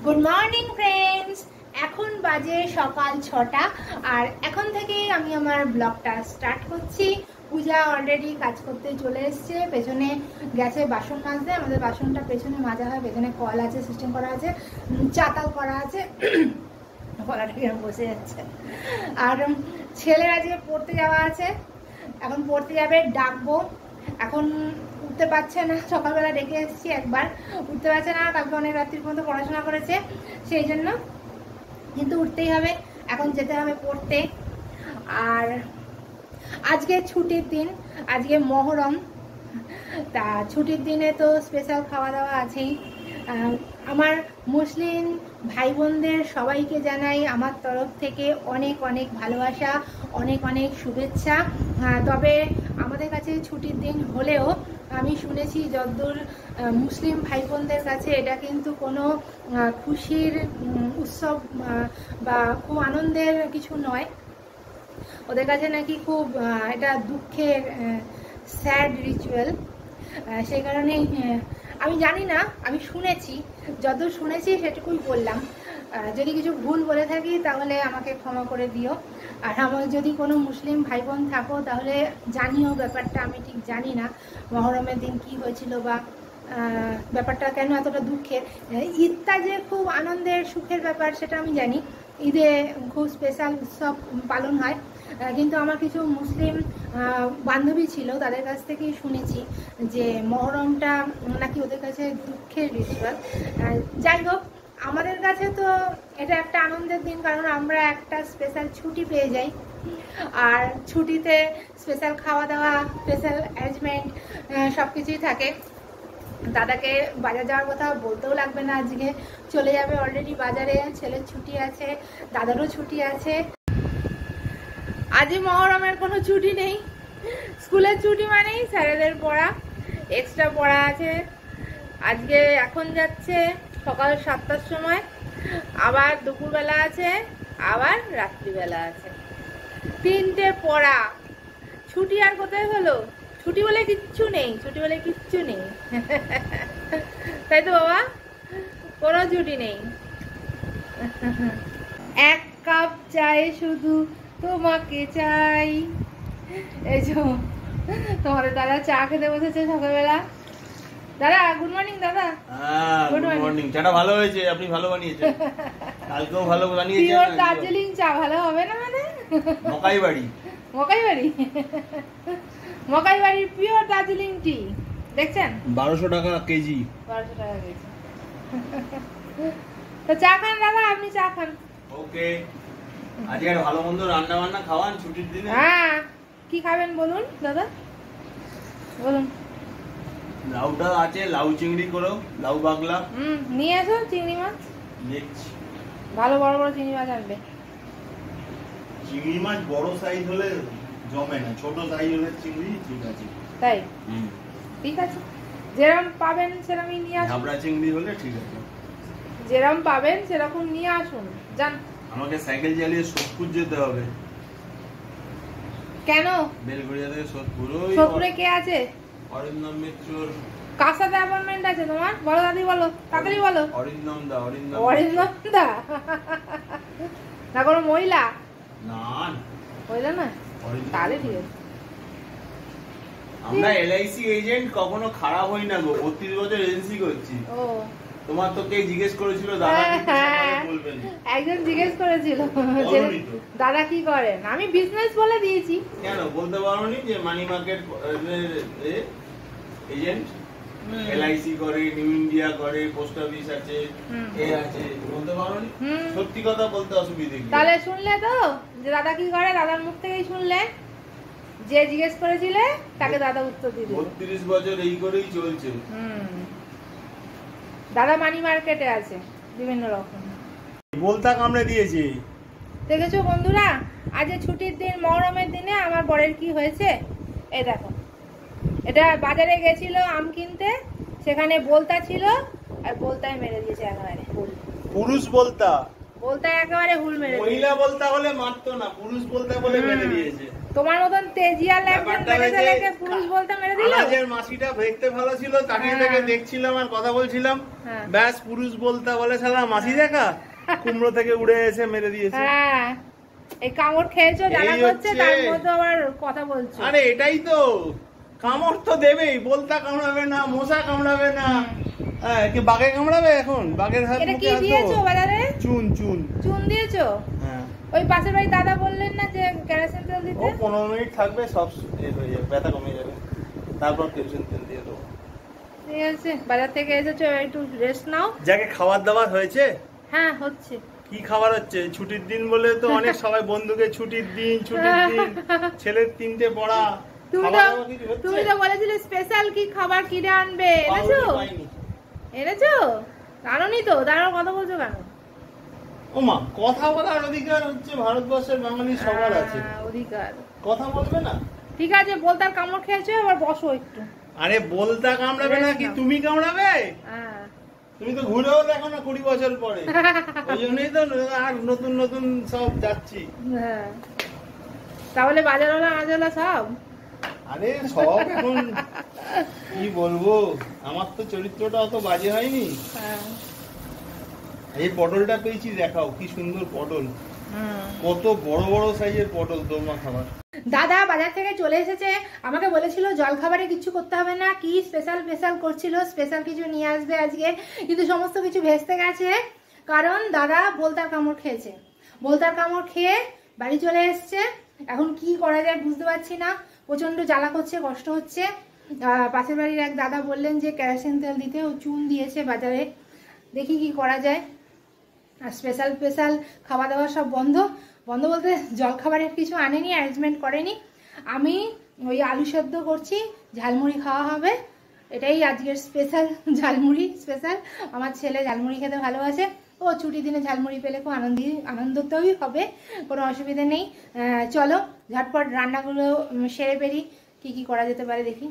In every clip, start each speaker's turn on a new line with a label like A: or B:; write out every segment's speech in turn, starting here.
A: Good morning friends, এখন বাজে সকাল 6টা আর এখন থেকেই আমি আমার ব্লগটা স্টার্ট করছি। পূজা অলরেডি কাজ করতে চলে এসছে, পেছনে গেছে বাসন মাজতে। আমাদের বাসনটা পেছনে মাজা হয়, পেছনে কল আছে, সিস্টেম করা আছে, চাতাল করা আছে। কলাটা কিরকম বসে যাচ্ছে। আর ছেলের আজকে পড়তে যাওয়া আছে, এখন পড়তে যাবে, ডাকবো। এখন উঠতে পারছে না, সকালবেলা ডেকে এসেছি একবার, উঠতে পারছে না, তারপর অনেক রাত্রির পর্যন্ত পড়াশোনা করেছে, সেই জন্য কিন্তু উঠতেই হবে, এখন যেতে হবে পড়তে। আর আজকে ছুটির দিন, আজকে মহরম, তা ছুটির দিনে তো স্পেশাল খাওয়া দাওয়া আছেই। আমার মুসলিম ভাই বোনদের সবাইকে জানাই আমার তরফ থেকে অনেক অনেক ভালোবাসা, অনেক অনেক শুভেচ্ছা। তবে আমাদের কাছে ছুটির দিন হলেও আমি শুনেছি যতদূর মুসলিম ভাই বোনদের কাছে এটা কিন্তু কোনো খুশির উৎসব বা খুব আনন্দের কিছু নয়। ওদের কাছে নাকি খুব এটা দুঃখের, স্যাড রিচুয়াল। সেই কারণেই আমি জানি না, আমি শুনেছি, যতদূর শুনেছি সেটুকুই বললাম। যদি কিছু ভুল বলে থাকি তাহলে আমাকে ক্ষমা করে দিও। আর আমার যদি কোনো মুসলিম ভাই বোন থাকো তাহলে জানিও ব্যাপারটা, আমি ঠিক জানি না মহরমের দিন কি হয়েছিল বা ব্যাপারটা কেন এতটা দুঃখের। ঈদটা যে খুব আনন্দের সুখের ব্যাপার সেটা আমি জানি, ঈদে খুব স্পেশাল উৎসব পালন হয়, কিন্তু আমার কিছু মুসলিম বান্ধবী ছিল, তাদের কাছ থেকেই শুনেছি যে মহরমটা নাকি ওদের কাছে দুঃখের রিচুয়াল। যাই হোক, আমাদের কাছে তো এটা একটা আনন্দের দিন, কারণ আমরা একটা স্পেশাল ছুটি পেয়ে যাই। আর ছুটিতে স্পেশাল খাওয়া দাওয়া, স্পেশাল অ্যারেঞ্জমেন্ট সব কিছুই থাকে। দাদাকে বাজার যাওয়ার কথা বলতেও লাগবে না, আজকে চলে যাবে অলরেডি বাজারে। ছেলের ছুটি আছে, দাদারও ছুটি আছে। আজই মহরমের কোনো ছুটি নেই, স্কুলের ছুটি মানেই স্যারেদের পড়া, এক্সট্রা পড়া আছে। আজকে এখন যাচ্ছে সকাল 7টার সময়, আবার দুপুরবেলা আছে, আবার রাত্রিবেলা আছে, 3টে পড়া। ছুটি আর কোথায় হলো? ছুটি বলে কিচ্ছু নেই, ছুটি বলে কিচ্ছু নেই। তাই তো বাবা, কোনো ছুটি নেই। এক কাপ চায়ে শুধু তোমাকে চাই। এই যে তোমাদের দাদা চা খেতে বসেছে সকালবেলা। দাদা গুড মর্নিং। দাদা
B: গুড মর্নিং। চাটা ভালো হয়েছে, আপনি ভালো বানিয়েছেন, কালকেও ভালো বানিয়েছেন।
A: পিওর দার্জিলিং চা ভালো হবে না মানে?
B: মকাই বাড়ি,
A: মকাই বাড়ির পিওর দার্জিলিং টি দেখছেন,
B: 1200 টাকা কেজি।
A: 1200 টাকা কেজি। তো চা খান দাদা, আপনি চা খান।
B: ওকে, আজকে আর ভালো মন্দ রান্না বান্না খাওয়ান ছুটির দিনে।
A: হ্যাঁ, কি খাবেন বলুন দাদা, বলুন।
B: লাউটা আছে, লাউ চিংড়ি করো, লাউ বাগলা।
A: নিয়ে আসো চিংড়ি মাছ,
B: দেখছি।
A: ভালো বড় বড় চিংড়ি মাছ আনবে।
B: চিংড়ি মাছ বড় সাইজ হলে জমে না, ছোট সাইজ হলে চিংড়ি ঠিক আছে।
A: তাই? ঠিক আছে, যেরকম পাবেন সেরকমই নিয়ে আসুন।
B: ঝাবড়া চিংড়ি হলে ঠিক আছে,
A: যেরকম পাবেন সেরকম নিয়ে আসুন। জান,
B: আমাকে সাইকেল চালিয়ে সোদপুর যেতে হবে।
A: কেন?
B: বেলঘড়িয়া থেকে সোদপুর।
A: সোদপুরে কে আছে?
B: অরিন্দম মিত্রর।
A: কার সাথে অ্যাপয়েন্টমেন্ট আছে তোমার? বলো দাদি, বলো তাড়াতাড়ি বলো।
B: অরিন্দম দা।
A: না কোনো মহিলা?
B: না
A: মহিলা না, তাহলে ঠিক আছে।
B: আমরা এলআইসি এজেন্ট কখনো খারাপ হই না গো, 32 বছর এজেন্সি করছি।
A: ও,
B: তোমার তো কে জিজ্ঞেস করেছিল দাদা বলবেন?
A: একজন জিজ্ঞেস করেছিল দাদা কি করেন, আমি বিজনেস বলে দিয়েছি।
B: কেন বলতে পারোনি যে মানি মার্কেট এজেন্ট, এলআইসি করে, নিউ ইন্ডিয়া করে, পোস্ট অফিস আছে, এ আছে, বলতে পারোনি? সত্যি কথা বলতে অসুবিধা কি?
A: তাহলে শুনলে তো যে দাদা কি করে, দাদার মুখ থেকেই শুনলে। যে জিজ্ঞেস করেছিলে তাকে দাদা উত্তর দিল।
B: 32 বছর এই করেই চলছে।
A: দাদা মানি মার্কেটে আছে বিভিন্ন রকম।
B: বলতা কামড়ে দিয়েছে।
A: দেখেছো বন্ধুরা, আজ ছুটির দিন, মহরমের দিনে আমার বরের কি হয়েছে এই দেখো। এটা বাজারে গেছিল আম কিনতে, সেখানে বলতা ছিল, আর বলতায় মেরে দিয়েছে একেবারে হুল।
B: পুরুষ বলতা,
A: বলতায় একেবারে হুল মেরে দিয়েছে।
B: মহিলা বলতা হলে মারতো না, পুরুষ বলতা বলে মেরে দিয়েছে।
A: তোমার মতন তেজিয়াল একজন ছেলেকে পুরুষ বলতে মেরে দিল।
B: আজের মাসিটা দেখতে ভালো ছিল, তাকিয়ে থেকে দেখছিলাম আর কথা বলছিলাম, ব্যাস পুরুষ বলতে বলে শালা মাসি দেখা কুমড়ো থেকে উড়ে এসে মেরে দিয়েছে।
A: হ্যাঁ এই কামড় খেয়েছো জ্বালা করছে, তার মধ্যে আবার কথা বলছো।
B: আরে এটাই তো, কামড় তো দেবেই, বলতা কামড়াবে না, মশা কামড়াবে না, কি বাঘে কামড়াবে এখন? বাঘের হাত
A: এটা কি দিয়েছো বাজারে?
B: চুন চুন
A: চুন দিয়েছো?
B: হ্যাঁ।
A: ওই পাশের বাড়ি দাদা বললেন না যে কেরোসিন তেল দিতে?
B: ও 15 মিনিট থাকবে, সব হয়ে যাবে, ব্যথা কমে যাবে, তারপর কেরোসিন তেল দিয়ে দেবো।
A: ঠিক আছে, বাজার থেকে এসেছো, একটু রেস্ট নাও।
B: যাকে খাবার দাবার হয়েছে?
A: হ্যাঁ হচ্ছে।
B: কি খাবার হচ্ছে? ছুটির দিন বলে তো অনেক সবাই বন্ধুকে ছুটির দিন, ছেলের 3টে পড়া।
A: তুমি তো বলেছিলে স্পেশাল কি খাবার কিনে আনবে, এনেছো? এনেছো? আনোনি তো, তার কথা বলছো কেন?
B: ওমা, কথা বলার অধিকার হচ্ছে ভারতবর্ষের বাঙালি সবার আছে
A: অধিকার,
B: কথা বলবে না?
A: ঠিক আছে, বলতার কামড় খেয়েছো, এবার বসো একটু।
B: আরে বলতা কামড়াবে না কি তুমি কামড়াবে? তুমি তো ঘুরেও দেখো না 20 বছর পরে, ওই জন্যই তো আর নতুন নতুন সব যাচ্ছি।
A: তাহলে বাজারওয়ালা আজওয়ালা সব?
B: আরে সব এখন কি বলবো, আমার তো চরিত্রটা অত বাজে হয়নি। এই পটলটা পেয়েছি, দেখাও কি সুন্দর পটল, কত বড় বড় সাইজের পটল, দোরমা খাবার।
A: দাদা বাজার থেকে চলে এসেছে, আমাকে বলেছিল জল খাবারে কিছু করতে হবে না, কি স্পেশাল করছিল, স্পেশাল কিছু নিয়ে আসবে আজকে, কিন্তু সমস্ত কিছু ভেস্তে গেছে, কারণ দাদা বলতার কামড় খেয়েছে। বলতার কামড় খেয়ে বাড়ি চলে এসছে, এখন কি করা যায় বুঝতে পারছি না, প্রচন্ড জ্বালা করছে, কষ্ট হচ্ছে। পাশের বাড়ির এক দাদা বললেন যে কেরোসিন তেল দিতে, ও চুন দিয়েছে বাজারে, দেখি কি করা যায়। আর স্পেশাল খাওয়া দাওয়া সব বন্ধ বলতে জল খাবারের কিছু আনেনি, অ্যারেঞ্জমেন্ট করেনি। আমি ওই আলু সেদ্ধ করছি, ঝালমুড়ি খাওয়া হবে, এটাই আজকের স্পেশাল, ঝালমুড়ি স্পেশাল। আমার ছেলে ঝালমুড়ি খেতে ভালোবাসে, ও ছুটির দিনে ঝালমুড়ি পেলে খুব আনন্দই হবে, কোনো অসুবিধা নেই। চলো ঝটপট রান্নাগুলো সেরে ফেলি, কি করা যেতে পারে দেখি।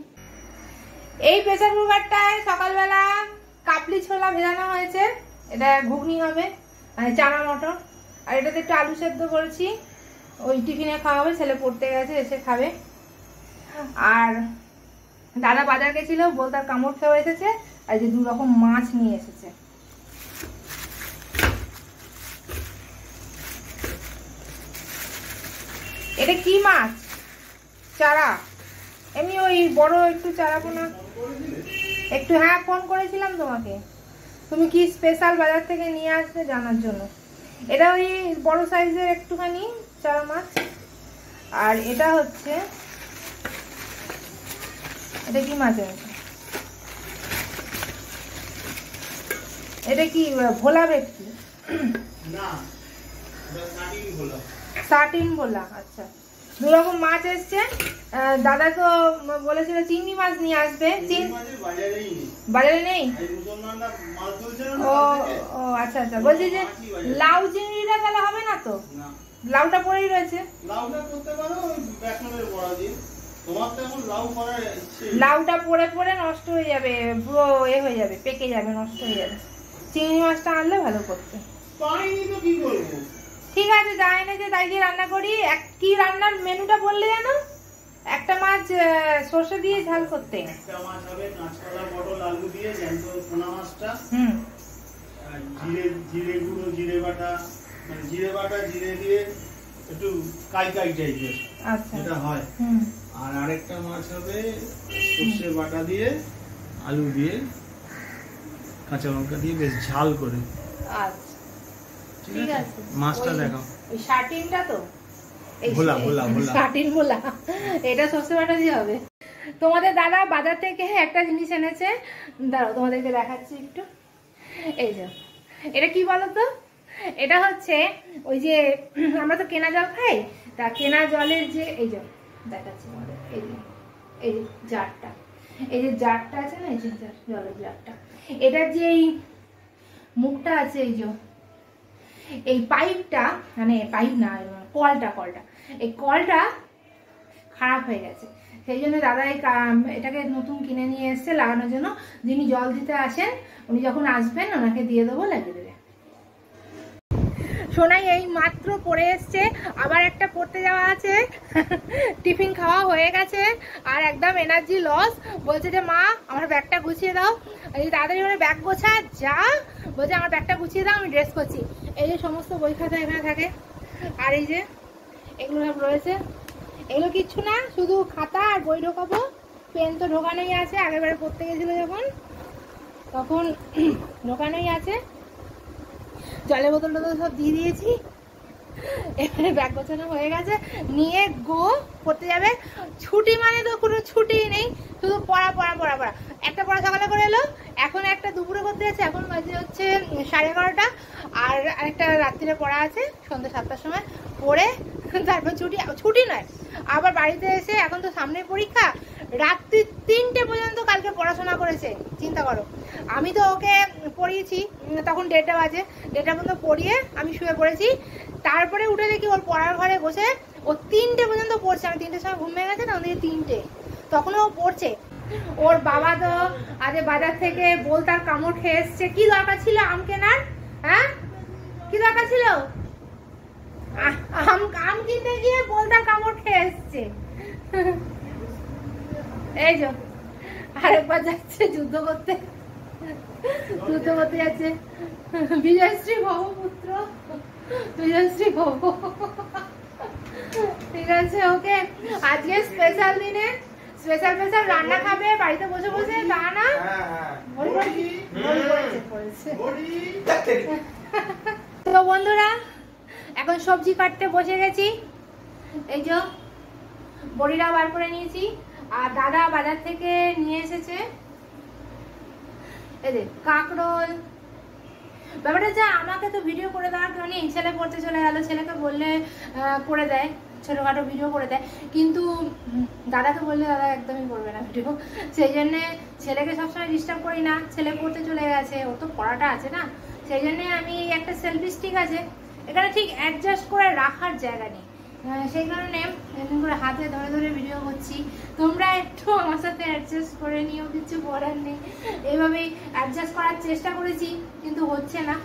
A: এই প্রেসার কুকারটায় সকালবেলা কাবলি ছোলা ভেজানো হয়েছে, এটা ঘুগনি হবে, মানে চানা মটর, আর এটাতে একটু আলু সেদ্ধ করেছি, ওই টিফিনে খাওয়া হবে, ছেলে পড়তে গেছে এসে খাবে। আর দাদা বাজার গেছিল, বলতার কামড় খেয়ে এসেছে, আর যে 2 রকম মাছ নিয়ে এসেছে। এটা কি মাছ? চারা, এমনি ওই বড় একটু চারা পোনা একটু। হ্যাঁ ফোন করেছিলাম তোমাকে, তুমি কি স্পেশাল বাজার থেকে নিয়ে আসবে জানার জন্য। এটা ওই বড় সাইজের একটুখানি চারা মাছ। আর এটা হচ্ছে, এটা কি মাছ আছে? এটা কি ভোলা ভেটকি?
B: না,
A: সাটিন ভোলা। আচ্ছা, 2 রকম মাছ এসছে। দাদা তো বলেছিল চিংড়ি মাছ নিয়ে আসবে, বাজারে নেই। ও আচ্ছা, বলছি যে লাউ চিংড়িটা তাহলে হবে না তো? লাউটা পড়েই রয়েছে। লাউটা পড়ে নষ্ট হয়ে যাবে, পুরো হয়ে যাবে, পেকে যাবে, নষ্ট হয়ে যাবে। চিংড়ি মাছটা আনলে ভালো করতে। ঠিক আছে, যা এনেছে তাই দিয়ে রান্না করি। কি রান্নার মেনুটা বললে জানো? একটা মাছ সর্ষে দিয়ে ঝাল করতে,
B: একটা মাছ হবে কাঁচকলা পটল আলু দিয়ে জ্যান্ত পোনা মাছটা, জিরে গুঁড়ো, জিরে বাটা, মানে জিরে দিয়ে একটু কাই টাইপের, আচ্ছা এটা হয়। আর আরেকটা মাছ হবে সর্ষে বাটা দিয়ে আলু দিয়ে কাঁচা লঙ্কা দিয়ে বেশ ঝাল করে।
A: আচ্ছা ঠিক আছে,
B: মাছটা দেখাও।
A: ওই শার্টিনটা তো
B: ভোলা
A: শার্টিন ভোলা, এটা সর্ষে বাটা দিয়ে হবে। তোমাদের দাদা বাজার থেকে একটা জিনিস এনেছে, দাঁড়াও তোমাদেরকে দেখাচ্ছি একটু। এই যে এটা কি বলতো, এটা হচ্ছে ওই যে আমরা তো কেনা জল খাই, তা কেনা জলের যে এই যে দেখাচ্ছি আমাদের, এই যে জারটা, এই যে জারটা আছে না, এই যে জলের জারটা, এটার যে এই মুখটা আছে, এই যে এই পাইপটা, মানে পাইপ না, কলটা, এই কলটা খারাপ হয়ে গেছে, সেই জন্য দাদা এটাকে নতুন কিনে নিয়ে এসছে লাগানোর জন্য। যিনি জল দিতে আসেন, উনি যখন আসবেন ওনাকে দিয়ে দেবো, লাগিয়ে দেবে। সোনাই এই মাত্র পড়ে এসছে, আবার একটা পড়তে যাওয়া আছে। টিফিন খাওয়া হয়ে গেছে আর একদম এনার্জি লস। বলছে যে মা আমার ব্যাগটা গুছিয়ে দাও। তাড়াতাড়ি করে ব্যাগ গোছা যা, বলছে আমার ব্যাগটা গুছিয়ে দাও, আমি ড্রেস করছি। এই যে সমস্ত বই খাতা এখানে থাকে, আর এই যে এগুলো সব রয়েছে। এগুলো কিচ্ছু না, শুধু খাতা আর বই ঢোকাবো। পেন তো ঢোকানোই আছে, আগেরবারে পড়তে গেছিল যখন তখন ঢোকানোই আছে। জলের বোতল টোতল সব দিয়ে দিয়েছি। এবারে ব্যাগ গোছানো হয়ে গেছে, নিয়ে গো পড়তে যাবে। ছুটি মানে তো কোনো ছুটি নেই, শুধু পড়া পড়া পড়া পড়া। একটা পড়া সকালে করে এলো, এখন একটা দুপুরে করতে যাচ্ছে, এখন বাজে হচ্ছে 11:30, আর আরেকটা রাত্রিরে পড়া আছে সন্ধ্যে 7টার সময় পড়ে তারপর ছুটি নয়। আবার বাড়িতে এসে এখন তো সামনে পরীক্ষা, রাত্রি 3টে পর্যন্ত কালকে পড়াশোনা করেছে, চিন্তা করো। আমি তো ওকে পড়িয়েছি তখন 1:30 বাজে, 1:30 পর্যন্ত পড়িয়ে আমি শুয়ে পড়েছি। তারপরে উঠে দেখি ওর পড়ার ঘরে বসে ও 3টে পর্যন্ত পড়ছে। আমি 3টের সময় ঘুমিয়ে গেছে না, ওদিকে 3টে, তখনও ও পড়ছে। ওর বাবা তো আজ বাজার থেকে বোলতার কামড় খেয়ে এসছে। কি দরকার ছিল আম কেনার? হ্যাঁ, কি দরকার ছিল? আম কিনতে গিয়ে বোলতার কামড় খেয়ে এসছে। এই যে আরেকবার যাচ্ছে যুদ্ধ করতে যাচ্ছে। বিজয়শ্রী ভব পুত্র, বিজয়শ্রী ভব। ঠিক আছে, ওকে আজকে স্পেশাল দিনে স্পেশাল রান্না খাবে বাড়িতে বসে বসে, তা না? তো বন্ধুরা এখন সবজি কাটতে বসে গেছি। এই যে বড়িটা বার করে নিয়েছি, আর দাদা বাজার থেকে নিয়ে এসেছে এই যে কাঁকরোল। ব্যাপারটা যা, আমাকে তো ভিডিও করে দেওয়ার কেউ নেই, ছেলে পড়তে চলে গেল, ছেলেকে বললে করে দেয়, ছোটোখাটো ভিডিও করে দেয়, কিন্তু দাদাকে বললে দাদা একদমই করবে না ভিডিও। সেই জন্যে ছেলেকে সবসময় ডিস্টার্ব করি না, ছেলে পড়তে চলে গেছে, ও তো পড়াটা আছে না, সেই জন্যে আমি একটা সেলফি স্টিক আছে এখানে ঠিক অ্যাডজাস্ট করে রাখার জায়গা নেই, সেই কারণে এরকম করে হাতে ধরে ধরে ভিডিও করছি। তোমরা একটু আমার সাথে অ্যাডজাস্ট করে নিও, কিছু করার নেই। এইভাবেই অ্যাডজাস্ট করার চেষ্টা করেছি কিন্তু হচ্ছে না।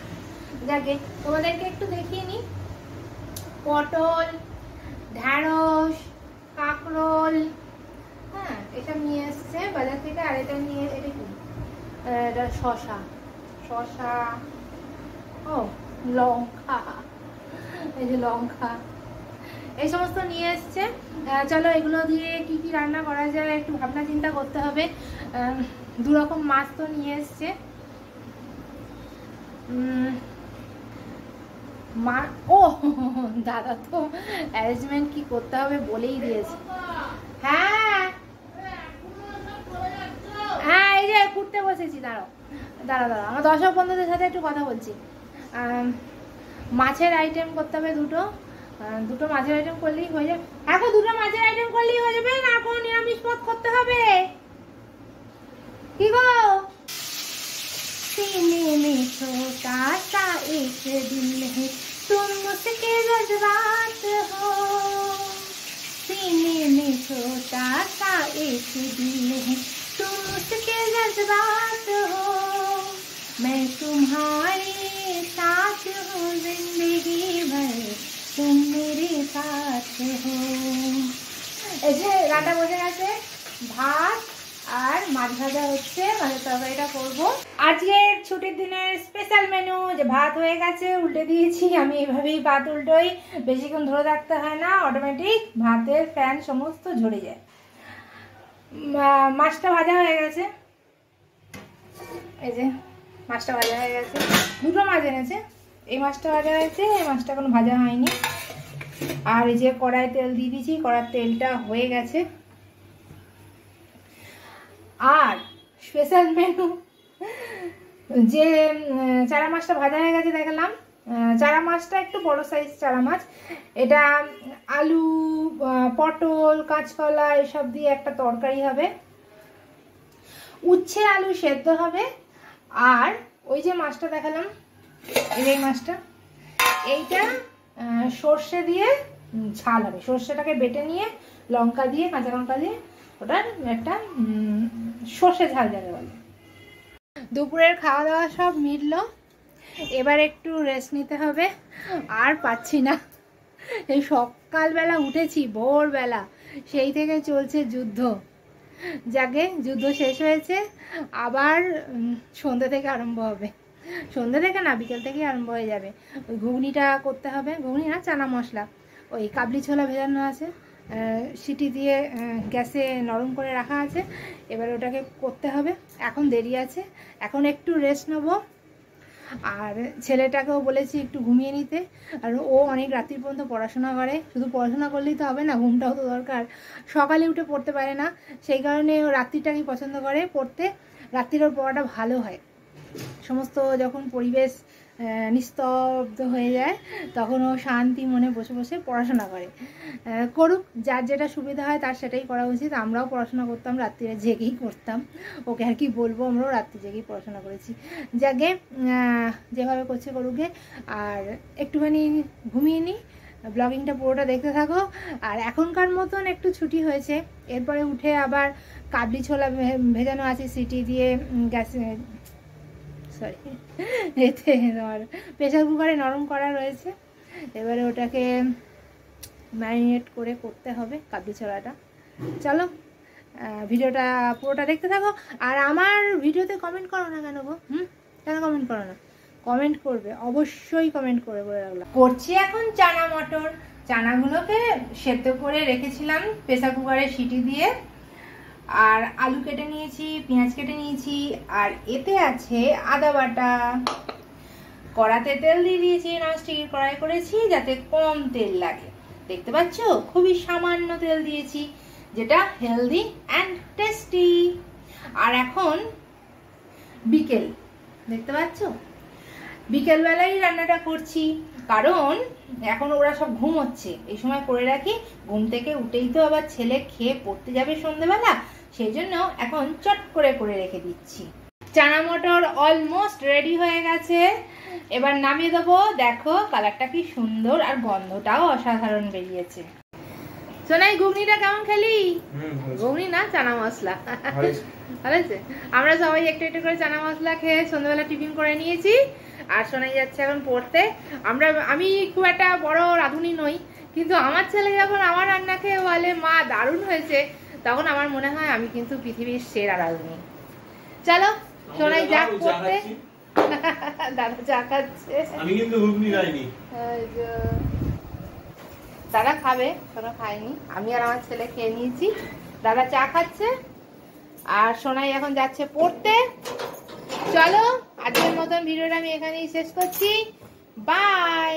A: যাকে তোমাদেরকে একটু দেখিয়ে নিই, পটল, ঢ্যাঁড়স, কাঁকরোল, হ্যাঁ এসব নিয়ে এসছে বাজার থেকে। আর এটা নিয়ে, এটা কি, এটা শসা, ও লঙ্কা, এই যে লঙ্কা, এই সমস্ত নিয়ে এসছে। চলো এগুলো দিয়ে কি কি রান্না করা যায় একটু ভাবনা চিন্তা করতে হবে। 2 রকম মাছ তো নিয়ে এসছে। ও দাদা তো অ্যারেঞ্জমেন্ট কি করতে হবে বলেই দিয়েছে। হ্যাঁ হ্যাঁ, এই যে ঘুরতে বসেছি, দাঁড়াও দাঁড়া, আমার দর্শক বন্ধুদের সাথে একটু কথা বলছি। মাছের আইটেম করতে হবে দুটো মাছের আইটেম করলেই হয়ে যাবে। এখন 2টো মাছের আইটেম করলেই হয়ে যাবে না, কোনো নিরামিষ পদ করতে হবে? কি গো? सीने में छोटा सा एक दिल है, तुम उसके जज्बात हो। सीने में छोटा सा एक दिल है, तुम उसके जज्बात हो। मैं तुम्हारे साथ हूँ जिंदगी भर, तुम मेरे साथ हो। এই যে রান্না বসে গেছে, ভাত আর মাছ ভাজা হচ্ছে, মাছের তরকারিটা করবো। আজকের ছুটির দিনের স্পেশাল মেনু যে ভাত হয়ে গেছে, উল্টে দিয়েছি। আমি এইভাবেই ভাত উল্টোই, বেশিক্ষণ ধরে রাখতে হয় না, অটোমেটিক ভাতের ফ্যান সমস্ত ঝরে যায়। মাছটা ভাজা হয়ে গেছে, এই যে মাছটা ভাজা হয়ে গেছে। 2টো মাছ এনেছে, এই মাছটা ভাজা হয়েছে, এই মাছটা এখনো ভাজা হয়নি। আর এই যে কড়াই তেল দিয়ে দিয়েছি, কড়ার তেলটা হয়ে গেছে। আর স্পেশাল মেনু যে চারা মাছটা ভাজা হয়ে গেছে দেখালাম, চারা মাছটা একটু বড় সাইজ চারা মাছ। এটা আলু, পটল, কাঁচকলা এসব দিয়ে একটা তরকারি হবে, উচ্ছে আলু সেদ্ধ হবে। আর ওই যে মাছটা দেখালাম, এই মাছটা, এইটা সর্ষে দিয়ে ঝাল হবে। সর্ষেটাকে বেটে নিয়ে লঙ্কা দিয়ে, কাঁচা লঙ্কা দিয়ে, ওটার একটা সর্ষে ঝাল যাবে বলে। দুপুরের খাওয়া দাওয়া সব মিটলো, এবার একটু রেস্ট নিতে হবে, আর পাচ্ছি না। এই সকালবেলা উঠেছি ভোরবেলা, সেই থেকে চলছে যুদ্ধ। যাকে যুদ্ধ শেষ হয়েছে, আবার সন্ধ্যে থেকে আরম্ভ হবে। সন্ধ্যে থেকে না, বিকেল থেকেই আরম্ভ হয়ে যাবে। ওই ঘুগনিটা করতে হবে, ঘুগনি না চানা মশলা, ওই কাবলি ছোলা ভেজানো আছে, সিটি দিয়ে গ্যাসে নরম করে রাখা আছে, এবার ওটাকে করতে হবে। এখন দেরি আছে, এখন একটু রেস্ট নেবো। আর ছেলেটাকেও বলেছি একটু ঘুমিয়ে নিতে, আর ও অনেক রাত্রি পর্যন্ত পড়াশোনা করে। শুধু পড়াশোনা করলেই তো হবে না, ঘুমটাও তো দরকার। সকালে উঠে পড়তে পারে না, সেই কারণে ও রাত্রিটাকেই পছন্দ করে পড়তে। রাত্রির ওর পড়াটা ভালো হয়। সমস্ত যখন পরিবেশ নিস্তব্ধ হয়ে যায়, তখন ও শান্তি মনে বসে বসে পড়াশোনা করে। করুক, যার যেটা সুবিধা হয় তার সেটাই করা উচিত। আমরাও পড়াশোনা করতাম, রাত্রিরে জেগেই করতাম। ওকে আর কি বলবো, আমরাও রাত্রি জেগেই পড়াশোনা করেছি। যাকে যেভাবে করছে করুকে, আর একটুখানি ঘুমিয়ে নিই। ব্লগিংটা পুরোটা দেখতে থাকো। আর এখনকার মতন একটু ছুটি হয়েছে, এরপরে উঠে আবার কাবলি ছোলা ভেজানো আছে সিটি দিয়ে গ্যাসে, সরি এতে তোমার প্রেশার কুকারে নরম করা রয়েছে। এবারে ওটাকে ম্যারিনেট করে করতে হবে কাবলি ছোলাটা। চলো ভিডিওটা পুরোটা দেখতে থাকো। আর আমার ভিডিওতে কমেন্ট করো না কেন গো? কেন কমেন্ট করো না? কমেন্ট করবে, অবশ্যই কমেন্ট করে বলে রাখলাম। করছি এখন চানা মটর। চানাগুলোকে সেদ্ধ করে রেখেছিলাম প্রেসার কুকারে সিটি দিয়ে। আর আলু কেটে নিয়েছি, পেঁয়াজ কেটে নিয়েছি, আর এতে আছে আদা বাটা। কড়াতে তেল দিয়ে দিয়েছি, ননস্টিকের কড়াই করেছি যাতে কম তেল লাগে। দেখতে পাচ্ছ, খুবই সামান্য তেল দিয়েছি, যেটা হেলদি অ্যান্ড টেস্টি। আর এখন বিকেল, দেখতে পাচ্ছ, বিকেলবেলাই রান্নাটা করছি, কারণ এখন ওরা সব ঘুমোচ্ছে। এই সময় করে রাখি, ঘুম থেকে উঠেই তো আবার ছেলে খেয়ে পড়তে যাবে সন্ধ্যেবেলা, সেই জন্য এখন চট করে করে রেখে দিচ্ছি। চানা মটর অলমোস্ট রেডি হয়ে গেছে, এবার নামিয়ে দেবো। দেখো কালারটা কি সুন্দর, আর গন্ধটাও অসাধারণ বেরিয়েছে। সোনাই, ঘুগনিটা কেমন খেলি? ঘুগনি না, চানা মশলা। ভালো হয়েছে। আমরা সবাই একটু একটু করে চানা মশলা খেয়ে সন্ধ্যাবেলা টিফিন করে নিয়েছি। আর সোনাই যাচ্ছে এখন পড়তে। আমি খুব একটা বড় রাঁধুনি নই, কিন্তু আমার ছেলে যখন আমার রান্না খেয়ে বলে মা দারুণ হয়েছে, তখন আমার মনে হয় আমি কিন্তু পৃথিবীর সেরা রাঁধুনি। চলো সোনাই যাক পড়তে। দাদা চা খাচ্ছে,
B: আমি কিন্তু ঘুগনি খাইনি।
A: দাদা খাবে, সোনা খায়নি। আমি আর আমার ছেলে খেয়ে নিয়েছি। দাদা চা খাচ্ছে, আর সোনাই এখন যাচ্ছে পড়তে। চলো আজকের মতন ভিডিওটা আমি এখানেই শেষ করছি। বাই।